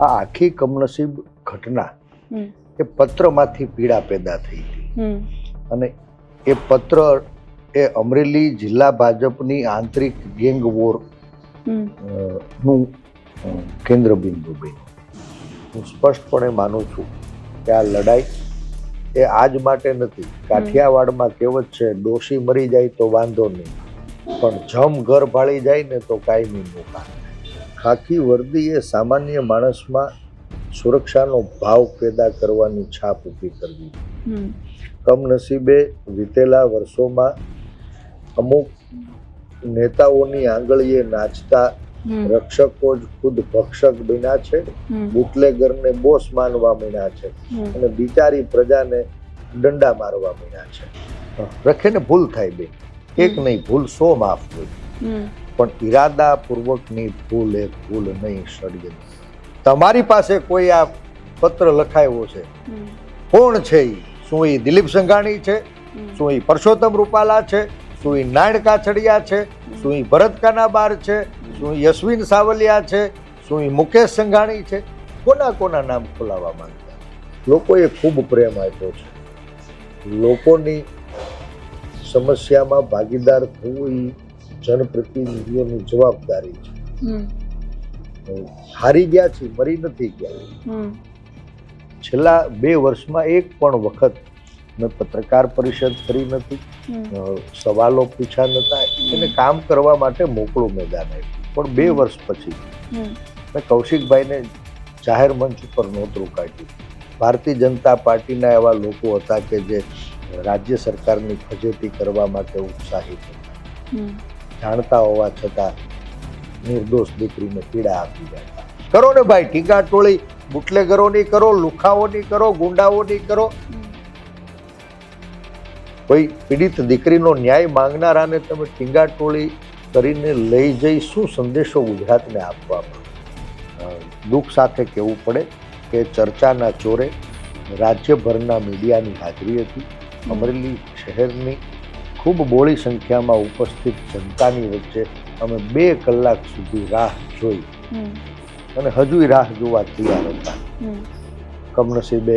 આ આખી કમનસીબ ઘટના એ પત્રમાંથી પીડા પેદા થઈ હતી અને એ પત્ર એ અમરેલી જિલ્લા ભાજપની આંતરિક ગેંગ વોર નું કેન્દ્ર બિંદુ બન્યું. હું સ્પષ્ટપણે માનું છું કે આ લડાઈ એ આજ માટે નથી. કાઠિયાવાડમાં કહેવત છે, ડોશી મરી જાય તો વાંધો નહીં, પણ જમ ઘર ભાળી જાય ને તો કાયમી નુકસાન. ખાખી વર્દી એ સામાન્ય માણસમાં સુરક્ષાનો ભાવ પેદા કરવાની છાપ ઊભી કરવી. કમનસીબે વીતેલા વર્ષોમાં અમુક નેતાઓની આંગળીએ નાચતા રક્ષકો જ ખુદ ભક્ષક બન્યા છે, બુટલેગરને બોસ માનવા માંડ્યા છે અને બિચારી પ્રજાને દંડા મારવા માંડ્યા છે. રખે ને ભૂલ થાય બે, એક નહીં ભૂલ 100 માફ હોય, પણ ઈરાદા પૂર્વકની ભૂલ એ ભૂલ નહીં, ષડયંત્ર. તમારી પાસે કોઈ આ પત્ર લખાયો છે, કોણ છે ઈ? શું એ દિલીપ સંઘાણી છે? શું એ પરસોત્તમ રૂપાલા છે? શું એ નાયણ કાછડિયા છે? શું એ ભરત કાનાબાર છે? શું એ અશ્વિન સાવલિયા છે? શું એ મુકેશ સંઘાણી છે? કોના કોના નામ ખોલાવવા માંગતા? લોકોએ ખૂબ પ્રેમ આપ્યો છે. લોકોની સમસ્યામાં ભાગીદાર થવું એ જનપ્રતિનિધિઓની જવાબદારી છે. હારી ગયા છે, મરી નથી ગયા. છેલ્લા 2 વર્ષમાં એક પણ વખત મેં પત્રકાર પરિષદ કરી નથી, સવાલો પૂછ્યા નતા, એને કામ કરવા માટે મોકળું મેદાન આપ્યું. પણ 2 વર્ષ પછી મેં કૌશિકભાઈને જાહેર મંચ ઉપર નહોતું કાઢ્યું. ભારતીય જનતા પાર્ટીના એવા લોકો હતા કે જે રાજ્ય સરકારની ફજેતી કરવા માટે ઉત્સાહિત હતા, જાણતા હોવા છતાં નિર્દોષ દીકરીને પીડા આપી ગયા. કરો ને ભાઈ, ટીકા ટોળી બુટલેગરોની કરો, લુખાઓની કરો, ગુંડાઓની કરો. કોઈ પીડિત દીકરીનો ન્યાય માંગનારાને તમે ટીંગા ટોળી કરીને લઈ જઈ શું સંદેશો ગુજરાતને આપવામાં? દુઃખ સાથે કહેવું પડે કે ચર્ચાના ચોરે રાજ્યભરના મીડિયાની હાજરી હતી. અમરેલી શહેરની ખૂબ બહોળી સંખ્યામાં ઉપસ્થિત જનતાની વચ્ચે અમે 2 કલાક સુધી રાહ જોઈ અને હજુય રાહ જોવા તૈયાર હતા. કમનસીબે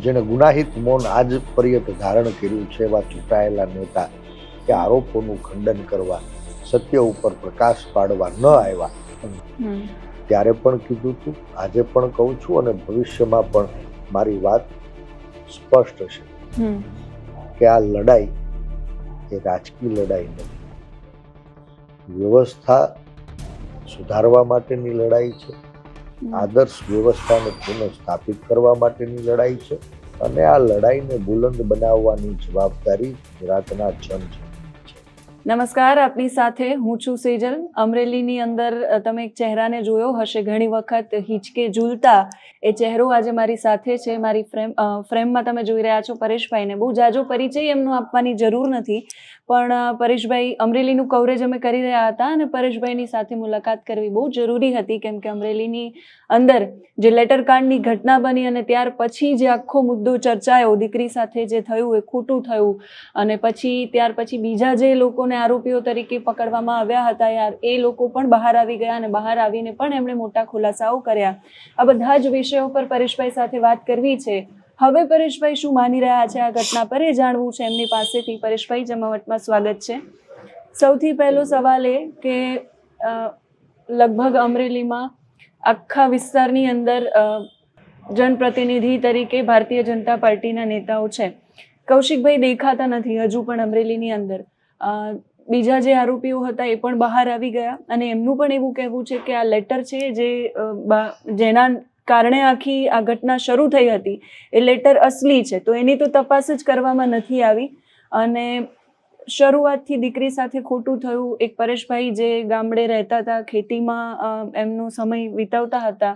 જેને ગુનાહિત મૌન આજ પર્યંત ધારણ કર્યું છે એવા ચૂંટાયેલા નેતા કે આરોપોનું ખંડન કરવા, સત્ય ઉપર પ્રકાશ પાડવા ન આવ્યા. ત્યારે પણ કીધું હતું, આજે પણ કહું છું અને ભવિષ્યમાં પણ મારી વાત સ્પષ્ટ છે કે આ લડાઈ એ રાજકીય લડાઈ નથી. વ્યવસ્થા સુધારવા માટેની લડાઈ છે, આદર્શ વ્યવસ્થાને પુનઃ સ્થાપિત કરવા માટેની લડાઈ છે અને આ લડાઈને બુલંદ બનાવવાની જવાબદારી ગુજરાતના જન છે. નમસ્કાર, આપની સાથે હું છું સેજલ. અમરેલીની અંદર તમે એક ચહેરાને જોયો હશે ઘણી વખત હિંચકે ઝૂલતા, એ ચહેરો આજે મારી સાથે છે. મારી ફ્રેમમાં તમે જોઈ રહ્યા છો પરેશભાઈને. બહુ જાજો પરિચય એમનો આપવાની જરૂર નથી, પણ પરેશભાઈ અમરેલીનું કવરેજ અમે કરી રહ્યા હતા અને પરેશભાઈની સાથે મુલાકાત કરવી બહુ જરૂરી હતી, કેમ કે અમરેલીની અંદર જે લેટરકાંડની ઘટના બની અને ત્યાર પછી જે આખો મુદ્દો ચર્ચાયો, દીકરી સાથે જે થયું એ ખોટું થયું, અને ત્યાર પછી બીજા જે લોકોને આરોપીઓ તરીકે પકડવામાં આવ્યા હતા યાર, એ લોકો પણ બહાર આવી ગયા અને બહાર આવીને પણ એમણે મોટા ખુલાસાઓ કર્યા. આ બધા જ વિષયો પર પરેશભાઈ સાથે વાત કરવી છે. હવે પરેશભાઈ શું માની રહ્યા છે આ ઘટના પર એ જાણવું છે એમની પાસેથી. પરેશભાઈ, જમાવટમાં સ્વાગત છે. સૌથી પહેલો સવાલ એ કે લગભગ અમરેલીમાં આખા વિસ્તારની અંદર જનપ્રતિનિધિ તરીકે ભારતીય જનતા પાર્ટીના નેતાઓ છે. કૌશિકભાઈ દેખાતા નથી હજુ પણ અમરેલીની અંદર. બીજા જે આરોપીઓ હતા એ પણ બહાર આવી ગયા અને એમનું પણ એવું કહેવું છે કે આ લેટર છે જેના કારણે આખી આ ઘટના શરૂ થઈ હતી એ લેટર અસલી છે, તો એની તો તપાસ જ કરવામાં નથી આવી. અને શરૂઆતથી દીકરી સાથે ખોટું થયું. એક પરેશભાઈ જે ગામડે રહેતા હતા, ખેતીમાં એમનો સમય વિતાવતા હતા,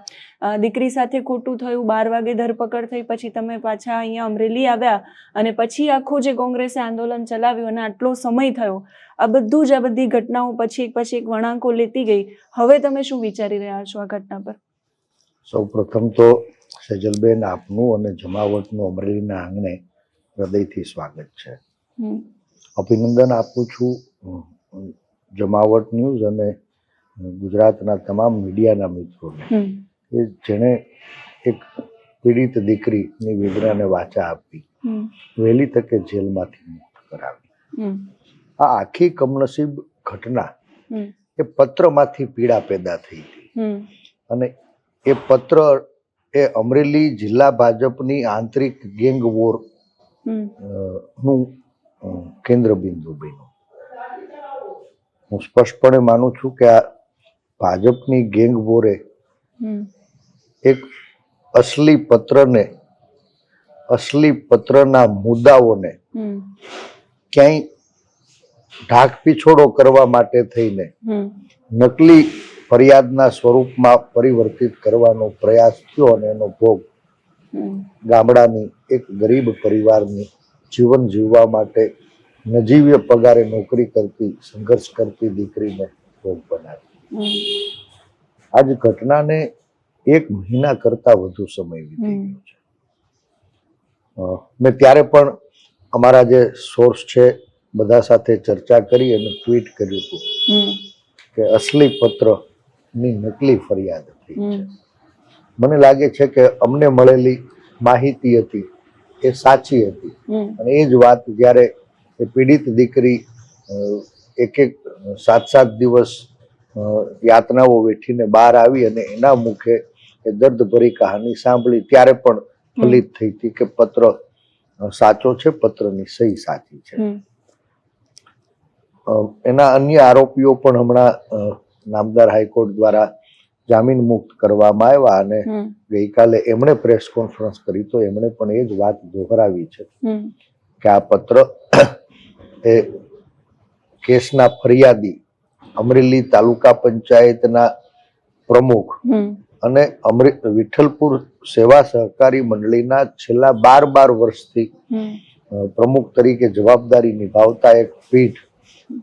દીકરી સાથે ખોટું થયું, 12 વાગે ધરપકડ થઈ, પછી તમે પાછા અહીંયા અમરેલી આવ્યા અને પછી આખું જે કોંગ્રેસે આંદોલન ચલાવ્યું અને આટલો સમય થયો. આ બધી ઘટનાઓ પછી એક વળાંકો લેતી ગઈ. હવે તમે શું વિચારી રહ્યા છો આ ઘટના પર? સૌપ્રથમ તો સેજલબેન, આપનું અને જમાવટનું અમરેલીના આંગણે હૃદયથી સ્વાગત છે. અભિનંદન આપું છું જમાવટ ન્યૂઝ અને ગુજરાતના તમામ મીડિયાના મિત્રોને કે જેણે એક પીડિત દીકરીની વેદનાને વાચા આપી, વહેલી તકે જેલમાંથી મુક્ત કરાવી. આ આખી કમનસીબ ઘટના એ પત્રમાંથી પીડા પેદા થઈ હતી અને એ પત્ર એ અમરેલી જિલ્લા ભાજપની આંતરિક ગેંગ વોર નું કેન્દ્ર બિંદુ બન્યું. હું સ્પષ્ટપણે માનું છું કે આ ભાજપની ગેંગ વોરે એક અસલી પત્રના મુદ્દાઓને ક્યાંય ઢાક પીછોડો કરવા માટે થઈને નકલી ફરિયાદના સ્વરૂપમાં પરિવર્તિત કરવાનો પ્રયાસ થયો અને એનો ભોગ ગામડાની એક ગરીબ પરિવારની જીવન જીવવા માટે નજીવીય પગારે નોકરી કરતી સંઘર્ષ કરતી દીકરીને ભોગ બનાવી. આજ ઘટનાને 1 મહિના કરતા વધુ સમય વીતી ગયો છે. મેં ત્યારે પણ અમારા જે સોર્સ છે બધા સાથે ચર્ચા કરી અને ટ્વીટ કર્યું હતું કે અસલી પત્રની નકલી ફરિયાદ હતી છે. મને લાગે છે કે અમને મળેલી માહિતી હતી એ સાચી હતી અને એ જ વાત જ્યારે એ પીડિત દીકરી 7 દિવસ યાતનાઓ વેઠીને બહાર આવી અને એના મુખે એ દર્દભરી કહાની સાંભળી ત્યારે પણ ફલિત થઈ હતી કે પત્ર સાચો છે, પત્રની સહી સાચી છે. એના અન્ય આરોપીઓ પણ હમણાં નામદાર હાઈકોર્ટ દ્વારા જામીન મુક્ત કરવામાં આવ્યા અને ગઈકાલે એમણે પ્રેસ કોન્ફરન્સ કરી તો એમણે પણ એ જ વાત દોહરાવી છે કે આ પત્ર એ કેસના ફરિયાદી અમરેલી તાલુકા પંચાયતના પ્રમુખ અને વિઠ્ઠલપુર સેવા સહકારી મંડળીના છેલ્લા 12 વર્ષથી પ્રમુખ તરીકે જવાબદારી નિભાવતા એક પીઠ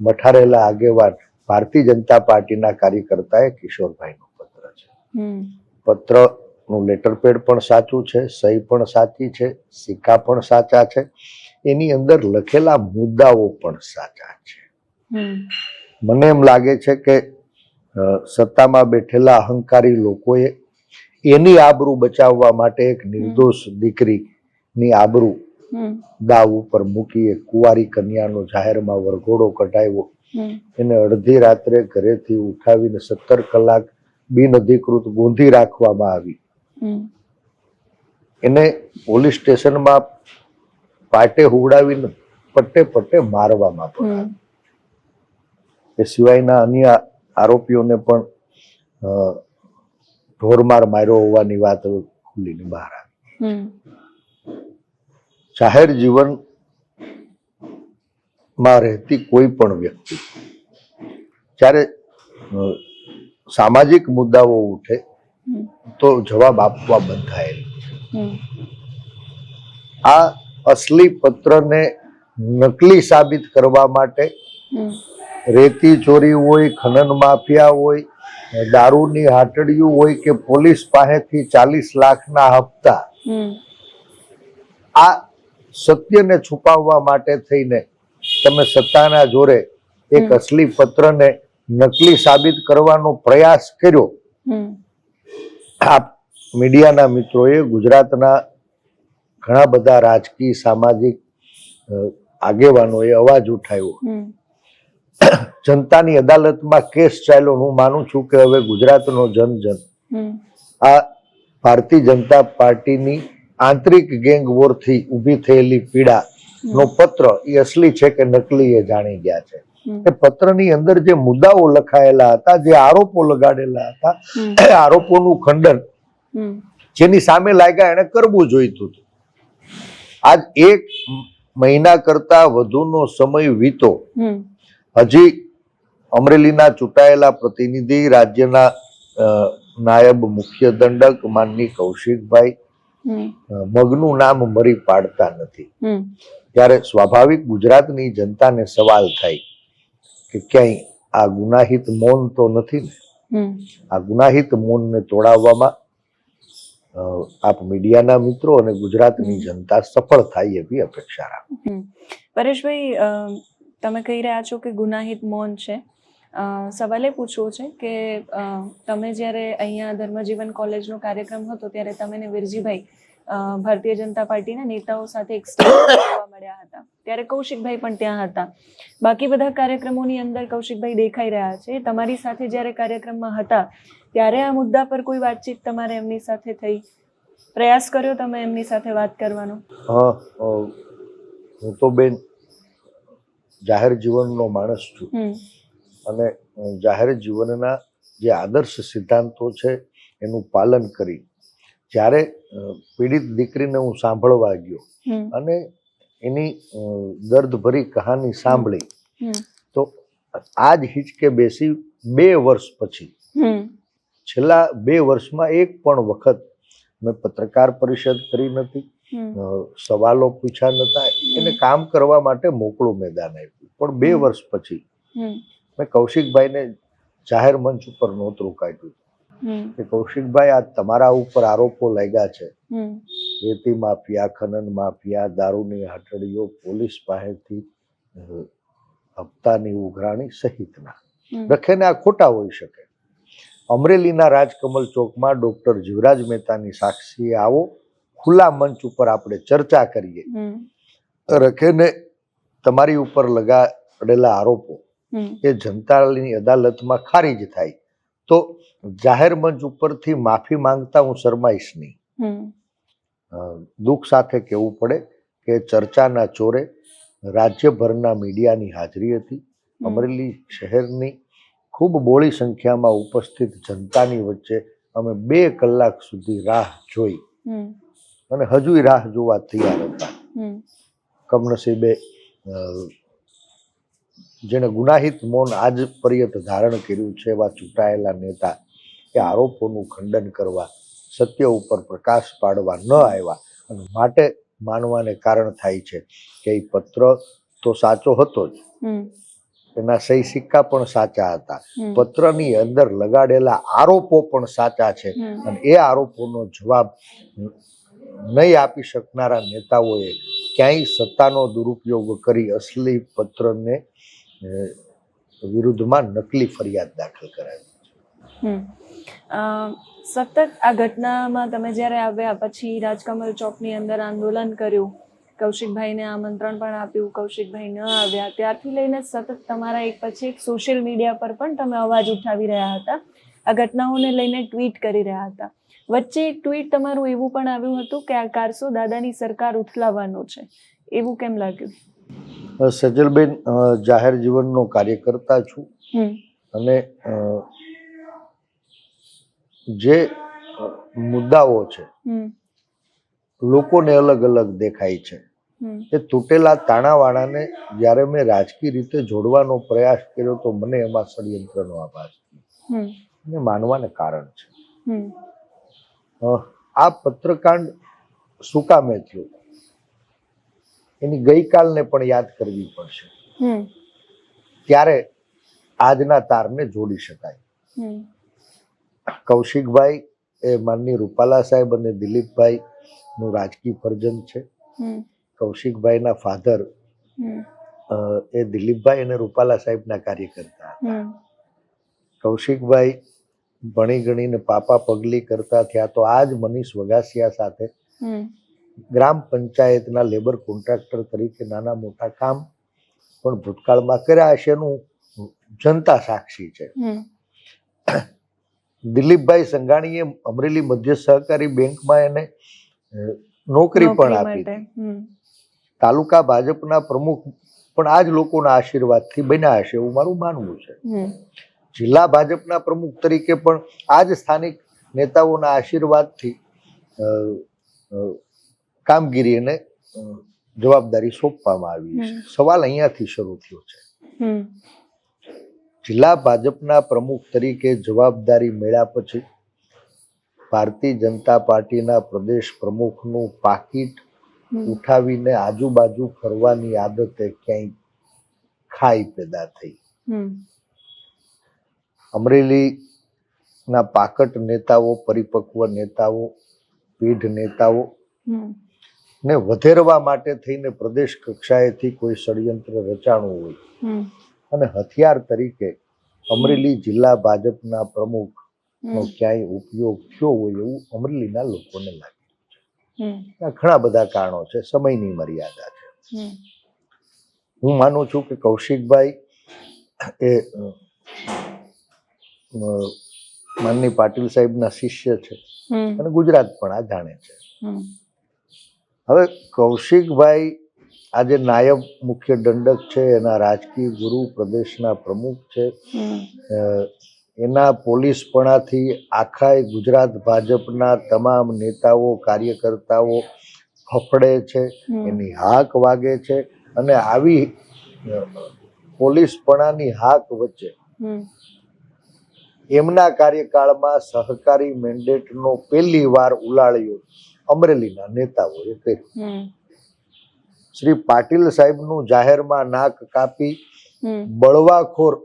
મઠારેલા આગેવાન ભારતીય જનતા પાર્ટીના કાર્યકર્તા કિશોરભાઈનું પત્ર છે. પત્રનું લેટર પેડ પણ સાચું છે, સહી પણ સાચી છે, સિક્કા પણ સાચા છે, એની અંદર લખેલા મુદ્દાઓ પણ સાચા છે. મને એમ લાગે છે કે સત્તામાં બેઠેલા અહંકારી લોકોએ એની આબરૂ બચાવવા માટે એક નિર્દોષ દીકરીની આબરૂ દાવ ઉપર મૂકી એક કુંવારી કન્યાનો જાહેરમાં વરઘોડો કઢાવ્યો, એને અડધી રાત્રે ઘરેથી ઉઠાવીને 17 કલાક બિનઅધિકૃત ગોંધી રાખવામાં આવી, એને પોલીસ સ્ટેશનમાં પાટે હુવડાવીને પટ્ટે મારવામાં પણ, એ સિવાયના અન્ય આરોપીઓને પણ ઢોરમાર માર્યો હોવાની વાત ખુલીને બહાર આવી. જાહેર જીવનમાં રહેતી કોઈ પણ વ્યક્તિ જ્યારે સામાજિક મુદ્દાઓ ઉઠે તો જવાબ આપવા બંધાયેલ. આ અસલી પત્રને નકલી સાબિત કરવા માટે રેતી ચોરી હોય, ખનન માફિયા હોય, દારૂની હાટડીઓ હોય કે પોલીસ પાસેથી 40 લાખના હપ્તા, આ સત્યને છુપાવવા માટે થઈને તમે સત્તાના જોરે એક અસલી પત્રને નકલી સાબિત કરવાનો પ્રયાસ કર્યો. આ મીડિયાના મિત્રોએ, ગુજરાતના ઘણા બધા રાજકીય સામાજિક આગેવાનોએ અવાજ ઉઠાવ્યો. જનતાની અદાલતમાં કેસ ચાલ્યો. હું માનું છું કે હવે ગુજરાતનો જન આ ભારતીય જનતા પાર્ટીની આંતરિક ગેંગ વોરથી ઊભી થયેલી પીડાનો પત્ર એ અસલી છે કે નકલી એ જાણી ગયા છે. એ પત્રની અંદર જે મુદ્દાઓ લખાયેલા હતા, જે આરોપો લગાડેલા હતા, એ આરોપોનું ખંડન જેની સામે લાગ્યા એને કરવું જોઈતું હતું. આજ 1 મહિના કરતા વધુનો સમય વીતો, હજી અમરેલીના ચૂંટાયેલા પ્રતિનિધિ, રાજ્યના નાયબ મુખ્ય દંડક માનની કૌશિકભાઈ મગનું નામ મરી પાડતા નથી. ત્યારે સ્વાભાવિક ગુજરાતની જનતાને સવાલ થાય કે ક્યાંય આ ગુનાહિત મૌન તો નથી ને? આ ગુનાહિત મૌનને તોડાવવામાં આપ મીડિયાના મિત્રો અને ગુજરાતની જનતા સફળ થાય એવી અપેક્ષા રાખું. પરેશભાઈ, તમે કહી રહ્યા છો કે ગુનાહિત મૌન છે, સવાલ એ પૂછવો છે કે તમે જ્યારે અહીંયા ધર્મજીવન કોલેજનો કાર્યક્રમ હતો ત્યારે તમે ને વીરજીભાઈ ભારતીય જનતા પાર્ટીના નેતાઓ સાથે એક સ્ટેજ પર જોવા મળ્યા હતા. ત્યારે કૌશિકભાઈ પણ ત્યાં હતા. બાકી બધા કાર્યક્રમોની અંદર કૌશિકભાઈ દેખાઈ રહ્યા છે. તમારી સાથે જ્યારે કાર્યક્રમમાં હતા ત્યારે આ મુદ્દા પર કોઈ વાતચીત તમારે એમની સાથે થઈ? પ્રયાસ કર્યો તમે એમની સાથે વાત કરવાનો? હું તો બેન જાહેર જીવનનો માણસ છું અને જાહેર જીવનના જે આદર્શ સિદ્ધાંતો છે એનું પાલન કરી જ્યારે પીડિત દીકરીને હું સાંભળવા ગયો અને એની દર્દભરી કહાની સાંભળી તો આજ હિચકે બેસી 2 વર્ષ પછી છેલ્લા 2 વર્ષમાં એક પણ વખત મેં પત્રકાર પરિષદ કરી નથી, સવાલો પૂછ્યા નતા, એને કામ કરવા માટે મોકળું મેદાન આપ્યું. પણ 2 વર્ષ પછી મેં કૌશિકભાઈને જાહેર મંચ ઉપર નોતરું કાઢ્યું કે કૌશિકભાઈ, આ તમારા ઉપર આરોપો લાગ્યા છે, રેતી માફિયા, ખનન માફિયા, દારૂની હટડીઓ, પોલીસ પાસેથી હપ્તાની ઉઘરાણી સહિતના. રખેને આ ખોટા હોઈ શકે. અમરેલીના રાજકમલ ચોકમાં ડોક્ટર જીવરાજ મહેતાની સાક્ષીએ આવો, ખુલ્લા મંચ ઉપર આપણે ચર્ચા કરીએ. રખેને તમારી ઉપર લગાડેલા આરોપો એ જનતાની અદાલતમાં ખારીજ થાય તો જાહેર મંચ ઉપરથી માફી માંગતા હું શરમાઈશ નહીં. દુઃખ સાથે કહેવું પડે કે ચર્ચાના ચોરે રાજ્યભરના મીડિયાની હાજરી હતી. અમરેલી શહેરની ખૂબ બોળી સંખ્યામાં ઉપસ્થિત જનતાની વચ્ચે અમે 2 કલાક સુધી રાહ જોઈ અને હજુય રાહ જોવા તૈયાર હતા. કમનસીબે જેને ગુનાહિત મૌન આજ પર્યંત ધારણ કર્યું છે એવા ચૂંટાયેલા નેતા એ આરોપોનું ખંડન કરવા, સત્ય ઉપર પ્રકાશ પાડવા ન આવ્યા અને માટે માનવાને કારણ થાય છે કે એ પત્ર તો સાચો હતો જ, એના સહી સિક્કા પણ સાચા હતા, પત્રની અંદર લગાડેલા આરોપો પણ સાચા છે અને એ આરોપોનો જવાબ નહીં આપી શકનારા નેતાઓએ ક્યાંય સત્તાનો દુરુપયોગ કરી અસલી પત્રને વિરુદ્ધમાં નકલી ફરિયાદ દાખલ કરાવી. સતત આ ઘટનામાં તમે જ્યારે આવ્યા પછી રાજકમલ ચોકની અંદર આંદોલન કર્યું, કૌશિકભાઈને આમંત્રણ પણ આપ્યું, કૌશિકભાઈ ન આવ્યા, ત્યારથી લઈને સતત તમારા એક પછી એક સોશિયલ મીડિયા પર પણ તમે અવાજ ઉઠાવી રહ્યા હતા, આ ઘટનાઓને લઈને ટ્વીટ કરી રહ્યા હતા. વચ્ચે એક ટ્વીટ તમારું એવું પણ આવ્યું હતું કે આ કારસો દાદાની સરકાર ઉથલાવવાનો છે, એવું કેમ લાગ્યું? સજલબેન, જાહેર જીવનનો કાર્યકર્તા છું અને જે મુદ્દાઓ છે લોકોને અલગ અલગ દેખાય છે. એ તૂટેલા તાણાવાળાને જ્યારે મેં રાજકીય રીતે જોડવાનો પ્રયાસ કર્યો તો મને એમાં ષડયંત્રનો આભાસ થયો, માનવાને કારણ છે. આ પત્રકાંડ શું કામે થયો એની ગઈકાલને પણ યાદ કરવી પડશે, ત્યારે આજના તારને જોડી શકાય. કૌશિકભાઈ એ માનની રૂપાલા સાહેબ અને દિલીપભાઈ નું રાજકીય ફરજંદ છે. કૌશિકભાઈના ફાધર એ દિલીપભાઈ અને રૂપાલા સાહેબના કાર્યકર્તા હતા. કૌશિકભાઈ ભણી ગણીને પાપા પગલી કરતા થયા તો આજ મનીષ વઘાસિયા સાથે ગ્રામ પંચાયતના લેબર કોન્ટ્રાક્ટર તરીકે નાના મોટા કામ પણ ભૂતકાળમાં કર્યા હશે એનું જનતા સાક્ષી છે. દિલીપભાઈ સંઘાણીએ અમરેલી મધ્ય સહકારી બેંકમાં એને નોકરી પણ આપી હતી. તાલુકા ભાજપના પ્રમુખ પણ આ જ લોકોના આશીર્વાદથી બન્યા હશે એવું મારું માનવું છે. જિલ્લા ભાજપના પ્રમુખ તરીકે પણ આ જ સ્થાનિક નેતાઓના આશીર્વાદથી કામગીરી અને જવાબદારી સોંપવામાં આવી છે. સવાલ અહીંયાથી શરૂ થયો છે. જિલ્લા ભાજપના પ્રમુખ તરીકે જવાબદારી મળ્યા પછી ભારતીય જનતા પાર્ટીના પ્રદેશ પ્રમુખનું પાકીટ ઉઠાવીને આજુબાજુ ફરવાની આદતે ક્યાંય ખાઈ પેદા થઈ. અમરેલીના પાકટ નેતાઓ, પરિપક્વ નેતાઓ, પીઢ નેતાઓ ને વધેરવા માટે થઈને પ્રદેશ કક્ષાએથી કોઈ ષડયંત્ર રચાણું હોય અને હથિયાર તરીકે અમરેલી જિલ્લા ભાજપના પ્રમુખનો ક્યાંય ઉપયોગ થયો હોય એવું અમરેલીના લોકોને લાગે. ઘણા બધા કારણો છે, સમયની મર્યાદા છે. હું માનું છું કે કૌશિકભાઈ એ માનની પાટીલ સાહેબના શિષ્ય છે અને ગુજરાત પણ આ જાણે છે. હવે કૌશિકભાઈ આજે નાયબ મુખ્ય દંડક છે, એના રાજકીય ગુરુ, પ્રદેશના પ્રમુખ છે. એના પોલીસપણાથી આખા ગુજરાત ભાજપના તમામ નેતાઓ, કાર્યકર્તાઓ ફફડે છે, એની હાક વાગે છે. અને આવી પોલીસપણાની હાક વચ્ચે એમના કાર્યકાળમાં સહકારી મેન્ડેટનો પહેલી વાર ઉલાળ્યો અમરેલીના નેતાઓએ કર્યો. શ્રી પાટીલ સાહેબનું જાહેરમાં નાક કાપી બળવાખોર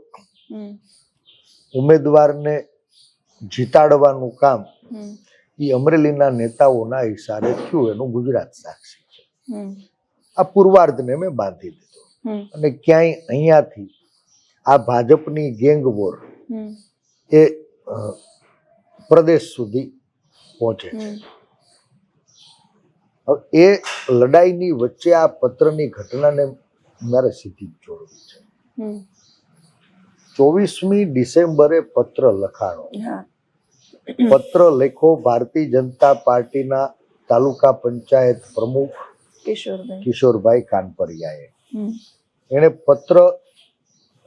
ઉમેદવારને જીતાડવાનું કામ એ અમરેલીના નેતાઓના ઈશારે થયું, એનું ગુજરાત સાક્ષી છે. આ પૂર્વાર્ધને મેં બાંધી દીધો અને ક્યાંય અહીંયાથી આ ભાજપની ગેંગ વોર એ પ્રદેશ સુધી પહોંચે છે. એ લડાઈની વચ્ચે આ પત્રની ઘટનાને મારે સીધી જોડવી છે. 24મી ડિસેમ્બરે પત્ર લખાણો. પત્ર લેખો ભારતીય જનતા પાર્ટીના તાલુકા પંચાયત પ્રમુખ કિશોરભાઈ કાનપરિયાએ. એણે પત્ર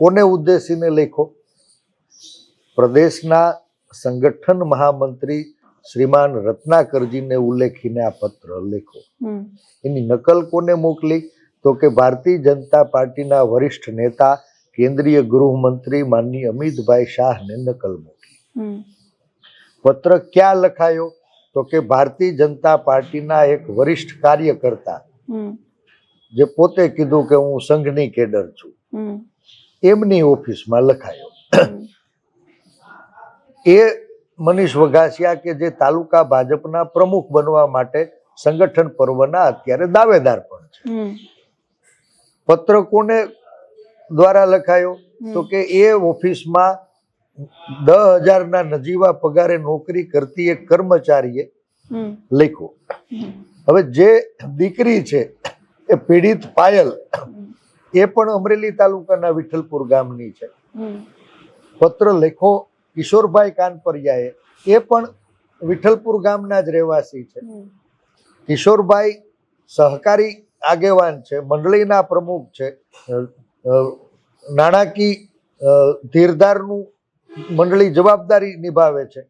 કોને ઉદ્દેશીને લખ્યો? પ્રદેશના સંગઠન મહામંત્રી શ્રીમાન રત્નાકરજીને ઉલ્લેખીને આ પત્ર લખ્યો. એની નકલ કોને મોકલી? તો કે ભારતીય જનતા પાર્ટીના વરિષ્ઠ નેતા, કેન્દ્રીય ગૃહમંત્રી માનનીય અમિતભાઈ શાહને નકલ મોકલી. પત્ર ક્યાં લખાયો? તો કે ભારતીય જનતા પાર્ટીના એક વરિષ્ઠ કાર્યકર્તા, જે પોતે કીધું કે હું સંઘની કેડર છું, એમની ઓફિસમાં લખાયો. એ મનીષ વઘાસિયા કે જે તાલુકા ભાજપના પ્રમુખ બનવા માટે સંગઠન પર્વના અત્યારે દાવેદાર પણ છે. પત્ર કોને દ્વારા લખાયો? તો કે એ ઓફિસમાં 10,000ના નજીવા પગારે નોકરી કરતી એક કર્મચારીએ લખ્યો. હવે જે દીકરી છે એ પીડિત પાયલ, એ પણ અમરેલી તાલુકાના વિઠ્ઠલપુર ગામની છે. પત્ર લખ્યો કિશોરભાઈ કાનપરિયાએ, એ પણ વિઠ્ઠલપુર ગામના જ રહેવાસી છે. કિશોરભાઈ સહકારી આગેવાન છે, મંડળીના પ્રમુખ છે, નાણાકીય ધીરધારનું મંડળી જવાબદારી નિભાવે છે.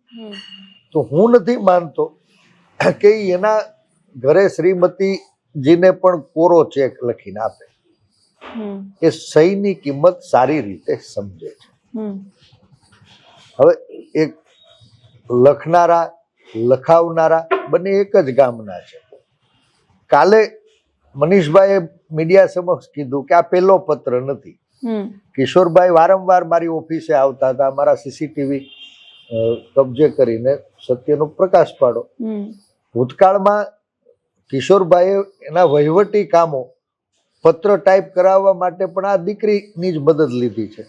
તો હું નથી માનતો કે એના ઘરે શ્રીમતીજીને પણ કોરો ચેક લખીને આપે. એ સહીની કિંમત સારી રીતે સમજે છે. હવે એક લખનારા, લખાવનારા બંને એક જ ગામના છે. કાલે મનીષભાઈએ મીડિયા સમક્ષ કીધું કે આ પહેલો પત્ર નથી. કિશોરભાઈ વારંવાર મારી ઓફિસે આવતા હતા, મારા સીસીટીવી કબજે કરીને સત્યનો પ્રકાશ પાડો. ભૂતકાળમાં કિશોરભાઈએ એના વહીવટી કામો, પત્ર ટાઈપ કરાવવા માટે પણ આ દીકરીની જ મદદ લીધી છે.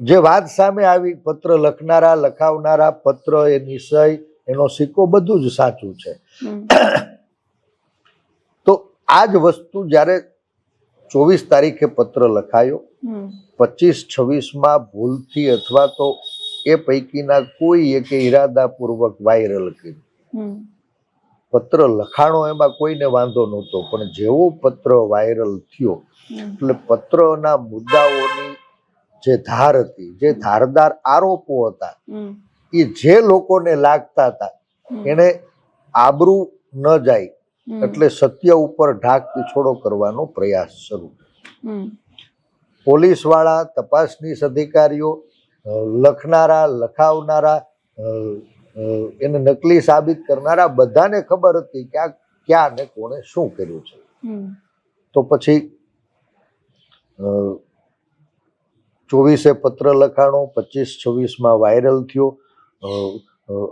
જે વાત સામે આવી, પત્ર લખનારા, લખાવનારા, પત્ર, એની સહી, એનો સિક્કો બધું જ સાચું છે. તો આ જ વસ્તુ જ્યારે 24 તારીખે પત્ર લખાયો, 25-26માં ભૂલથી અથવા તો એ પૈકીના કોઈ એકે ઈરાદાપૂર્વક વાયરલ કર્યું. પત્ર લખાણો એમાં કોઈને વાંધો નહોતો, પણ જેવો પત્ર વાયરલ થયો એટલે પત્રના મુદ્દાઓની જે ધાર હતી, જે ધારદાર આરોપો હતા, એ જે લોકોને લાગતા હતા, એને આબરૂ ન જાય એટલે સત્ય ઉપર ઢાક પીછોડો કરવાનો પ્રયાસ શરૂ. પોલીસ વાળા, તપાસનીશ અધિકારીઓ, લખનારા, લખાવનારા, એને નકલી સાબિત કરનારા બધાને ખબર હતી કે આ ક્યાં ને કોણે શું કર્યું છે. તો પછી 24 પત્ર લખાણો, 25-26માં વાયરલ થયો.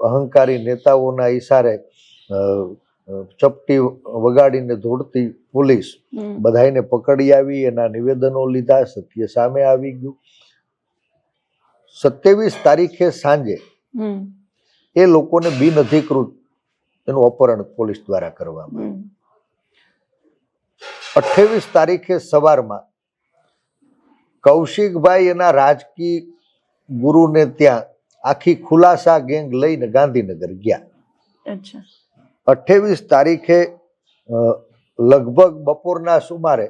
અહંકારી નેતાઓના ઈશારે ચપટી વગાડીને દોડતી પોલીસ બધાને પકડી આવી, એના નિવેદનો લીધા, સત્ય સામે આવી ગયું. 27 તારીખે સાંજે એ લોકોને બિનઅધિકૃત એનું અપહરણ પોલીસ દ્વારા કરવામાં આવ્યું. 28 તારીખે સવારમાં કૌશિકભાઈ એના રાજકીય ગુરુને ત્યાં આખી ખુલાસા ગેંગ લઈને ગાંધીનગર ગયા. 28 તારીખે લગભગ બપોરના સુમારે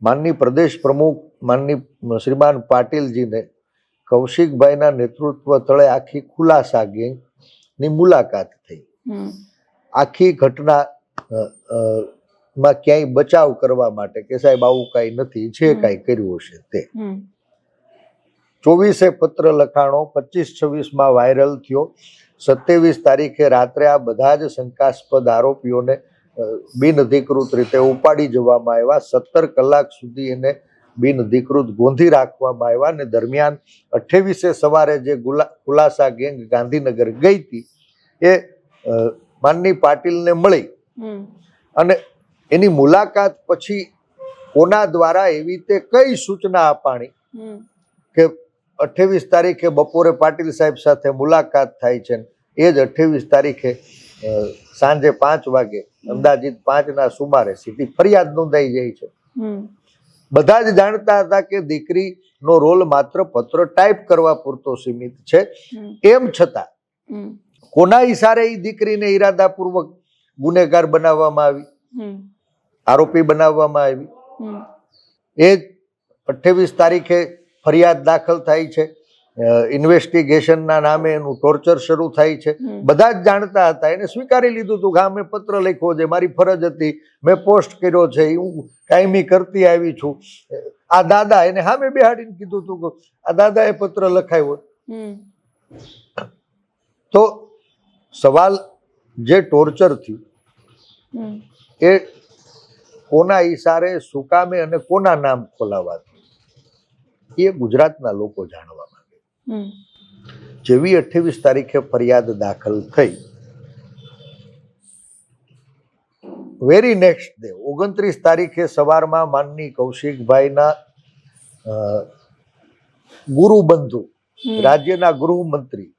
માનની પ્રદેશ પ્રમુખ માનની શ્રીમાન પાટીલજીને કૌશિકભાઈના નેતૃત્વ તળે આખી ખુલાસા ગેંગની મુલાકાત થઈ. આખી ઘટના માં ક્યાંય બચાવ કરવા માટે કે સાહેબ આવું કાંઈ નથી, જે કાંઈ કર્યું હશે તે. 24 પત્ર લખાણો, 25-26 વાયરલ થયો. 27 તારીખે રાત્રે આ બધા જ શંકાસ્પદ આરોપીઓને બિનઅધિકૃત રીતે ઉપાડી જવામાં આવ્યા. 17 કલાક સુધી એને બિનઅધિકૃત ગોંધી રાખવામાં આવ્યા. અને દરમિયાન 28 સવારે જે ખુલાસા ગેંગ ગાંધીનગર ગઈ હતી એ માનની પાટીલને મળી અને એની મુલાકાત પછી કોના દ્વારા એવી રીતે કઈ સૂચના અપાણી કે 28 તારીખે બપોરે પાટીલ સાહેબ સાથે મુલાકાત થાય છે. એ જ 28 તારીખે સાંજે 5 વાગે અંદાજિત 5ના સુમારે સીધી ફરિયાદ નોંધાઈ જાય છે. બધા જ જાણતા હતા કે દીકરીનો રોલ માત્ર પત્ર ટાઈપ કરવા પૂરતો સીમિત છે. એમ છતાં કોના ઈશારે એ દીકરીને ઈરાદાપૂર્વક ગુનેગાર બનાવવામાં આવી, આરોપી બનાવવામાં આવી. એ 28 તારીખે ફરિયાદ દાખલ થાય છે. ઇન્વેસ્ટિગેશનના નામે એનું ટોર્ચર શરૂ થાય છે. બધા જ જાણતા હતા. એને સ્વીકારી લીધું હતું કે હા મેં પત્ર લખ્યો છે, મારી ફરજ હતી, મેં પોસ્ટ કર્યો છે, હું કાયમી કરતી આવી છું. આ દાદા એને હા મેં બેહાડીને કીધું હતું કે આ દાદાએ પત્ર લખાયો. તો સવાલ જે ટોર્ચર થયું એ કોના ઈશારે, શું કામે અને કોના નામ ખોલાવાતું એ ગુજરાતના લોકો જાણવા માંગે. જેવી 28 તારીખે ફરિયાદ દાખલ થઈ, વેરી નેક્સ્ટ ડે 29 તારીખે સવારમાં માનની કૌશિકભાઈના ગુરુબંધુ રાજ્યના ગૃહમંત્રી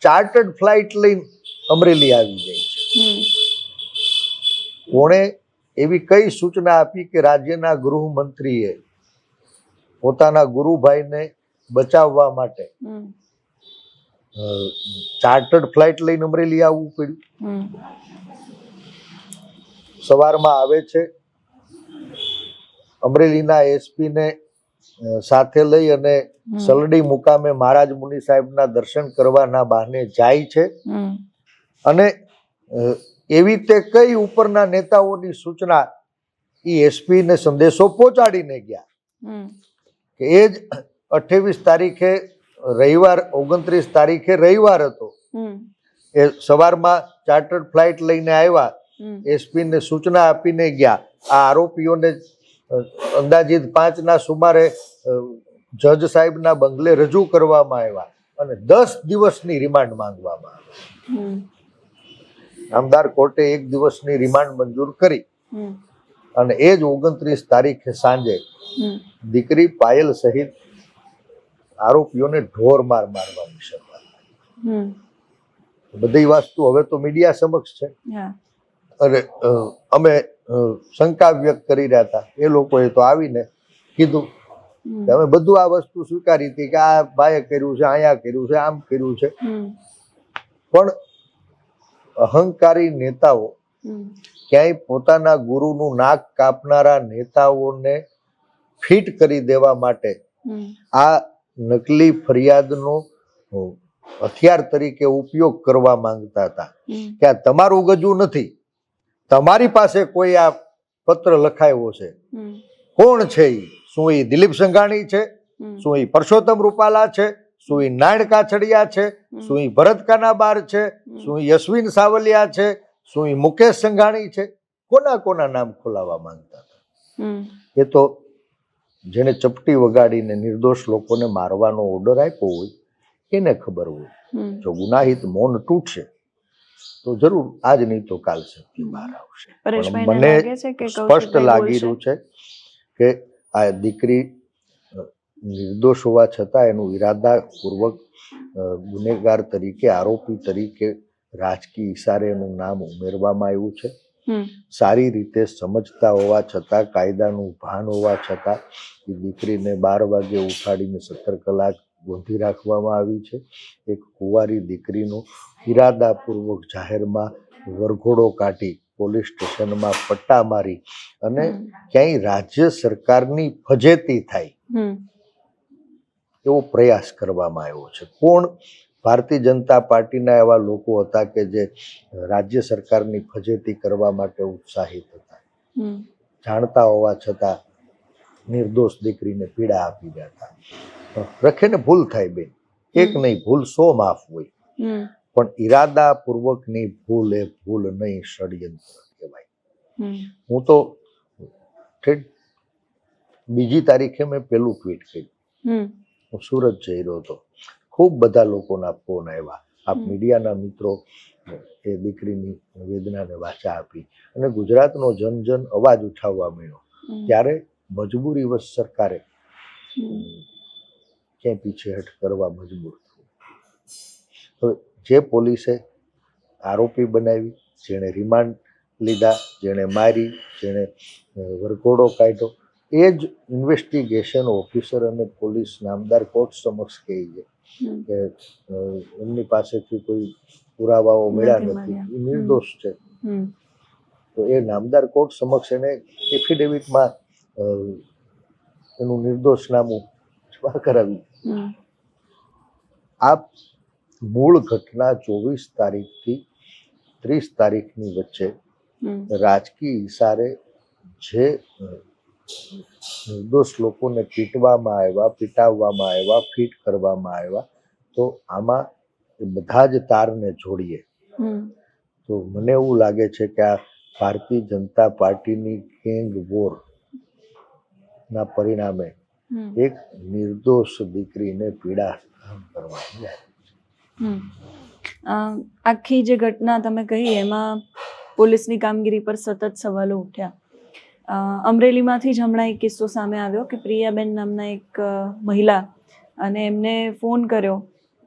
ચાર્ટર્ડ ફ્લાઇટ લઈને અમરેલી આવી જાય છે. કોણે એવી કઈ સૂચના આપી કે રાજ્યના ગૃહમંત્રીએ પોતાના ગુરુભાઈને બચાવવા માટે ચાર્ટર્ડ ફ્લાઇટ લઈને અમરેલી આવવું પડ્યું? સવારમાં આવે છે, અમરેલીના એસપીને સાથે લઈ અને સલડી મુકામે મહારાજ મુનિ સાહેબના દર્શન કરવાના બહાને જાય છે. અને એવી રીતે કઈ ઉપરના નેતાઓની સૂચના એ એસપી ને સંદેશો પહોંચાડીને ગયા કે એ જ 28 તારીખે રવિવાર, 29 તારીખે રવિવાર હતો. એ સવારમાં ચાર્ટર્ડ ફ્લાઇટ લઈને આવ્યા, એસપી ને સૂચના આપીને ગયા. આ આરોપીઓને અંદાજિત 5ના સુમારે જજ સાહેબના બંગલે રજૂ કરવામાં આવ્યા અને 10 દિવસની રિમાન્ડ માંગવામાં આવી. નામદાર કોર્ટે 1 દિવસની રિમાન્ડ મંજૂર કરી અને એ જ 29 તારીખે સાંજે દીકરી પાયલ સહિત આરોપીઓને ઢોર માર મારવાની શરૂઆત. બધી વસ્તુ હવે તો મીડિયા સમક્ષ છે. અને અમે શંકા વ્યક્ત કરી રહ્યા હતા. એ લોકોએ તો આવીને કીધું કે અમે બધું આ વસ્તુ સ્વીકારી હતી કે આ ભાઈએ કર્યું છે, અહીંયા કર્યું છે, આમ કર્યું છે. પણ અહંકારી નેતાઓ ક્યાંય પોતાના ગુરુનું નાક કાપનારા નેતાઓને ફિટ કરી દેવા માટે આ નકલી ફરિયાદનો હથિયાર તરીકે ઉપયોગ કરવા માંગતા હતા કે આ તમારું ગજું નથી, તમારી પાસે કોઈ આ પત્ર લખાયો છે, કોણ છે ઈ? શું એ દિલીપ સંઘાણી છે? શું એ પરસોત્તમ રૂપાલા છે? શું એ નારાયણ કાછડિયા છે? શું એ ભરત કાનાબાર છે? શું એ અશ્વિન સાવલિયા છે? શું એ મુકેશ સંઘાણી છે? કોના કોના નામ ખોલાવવા માંગતા હતા? એ તો જેને ચપટી વગાડીને નિર્દોષ લોકોને મારવાનો ઓર્ડર આપ્યો હોય એને ખબર હોય. જો ગુનાહિત મૌન તૂટશે તો જરૂર આજ નહીં તો કાલ સત્ય બહાર આવશે. મને સ્પષ્ટ લાગી રહ્યું છે કે આ દીકરી નિર્દોષ હોવા છતાં એનું ઈરાદાપૂર્વક ગુનેગાર તરીકે, આરોપી તરીકે રાજકીય ઇશારે એનું નામ ઉમેરવામાં આવ્યું છે. સારી રીતે સમજતા હોવા છતાં, કાયદાનું ભાન હોવા છતાં એ દીકરીને 12 વાગે ઉઠાડીને 17 કલાક ગોંધી રાખવામાં આવી છે. એક કુંવારી દીકરીનો ઈરાદાપૂર્વક જાહેરમાં વરઘોડો કાઢી પોલીસ સ્ટેશનમાં પટ્ટા મારી અને ક્યાંય રાજ્ય સરકારની ફજેતી થાય એવો પ્રયાસ કરવામાં આવ્યો છે. કોણ ભારતીય જનતા પાર્ટીના એવા લોકો હતા કે જે રાજ્ય સરકારની ફજેતી કરવા માટે ઉત્સાહિત હતા? જાણતા હોવા છતાં નિર્દોષ દીકરીને પીડા આપી જતા. રખે ને ભૂલ થાય બેન, એક નહીં ભૂલ 100 માફ હોય, પણ ઈરાદાપૂર્વકની ભૂલ એ ભૂલ નહીં, ષડયંત્ર કહેવાય. હું તો બીજી તારીખે મેં પેલું ટ્વીટ કર્યું. હું સુરત જઈ રહ્યો હતો, ખૂબ બધા લોકોના ફોન આવ્યા. આપ મીડિયાના મિત્રો એ દીકરીની વેદનાને વાચા આપી અને ગુજરાતનો જન અવાજ ઉઠાવવા માંડ્યો. ત્યારે મજબૂરીવશ સરકારે ક્યાંય પીછેહટ કરવા મજબૂર થયું. હવે જે પોલીસે આરોપી બનાવી, જેણે રિમાન્ડ લીધા, જેણે મારી, જેણે વરઘોડો કાઢ્યો, એ જ ઇન્વેસ્ટિગેશન ઓફિસર અને પોલીસ નામદાર કોર્ટ સમક્ષ કહે છે કે એમની પાસેથી કોઈ પુરાવાઓ મળ્યા નથી, એ નિર્દોષ છે. તો એ નામદાર કોર્ટ સમક્ષ એને એફિડેવિટમાં એનું નિર્દોષનામું કરાવ્યું. આ મૂળ ઘટના 24 તારીખથી 30 તારીખની વચ્ચે રાજકીય ઇશારે જે નિર્દોષ લોકોને પીટાવવામાં આવ્યા, ફિટ કરવામાં આવ્યા, તો આમાં બધા જ તારને જોડીએ તો મને એવું લાગે છે કે આ ભારતીય જનતા પાર્ટીની ગેંગ વોર ના પરિણામે એક નિર્દોષ દીકરીને પીડા કરવાની આવી. આખી જે ઘટના તમે કહી એમાં પોલીસની કામગીરી પર સતત સવાલો ઉઠ્યા. અમરેલીમાંથી જ હમણાં એક કિસ્સો સામે આવ્યો કે પ્રિયાબેન નામના એક મહિલા, અને એમને ફોન કર્યો,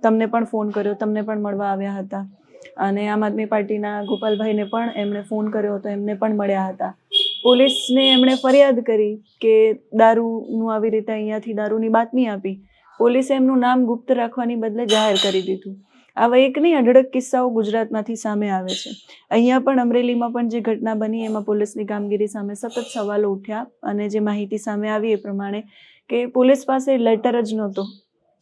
તમને પણ ફોન કર્યો, તમને પણ મળવા આવ્યા હતા, અને આમ આદમી પાર્ટીના ગોપાલભાઈને પણ એમણે ફોન કર્યો હતો, એમને પણ મળ્યા હતા. પોલીસને એમણે ફરિયાદ કરી કે દારૂનું આવી રીતે અહીંયાથી દારૂની બાતમી આપી. પોલીસે એમનું નામ ગુપ્ત રાખવાની બદલે જાહેર કરી દીધું. આવા એક નહીં અઢળક કિસ્સાઓ ગુજરાતમાંથી સામે આવે છે. અહીંયા પણ અમરેલીમાં પણ જે ઘટના બની એમાં પોલીસની કામગીરી સામે સતત સવાલો ઉઠ્યા, અને જે માહિતી સામે આવી એ પ્રમાણે કે પોલીસ પાસે લેટર જ નહોતો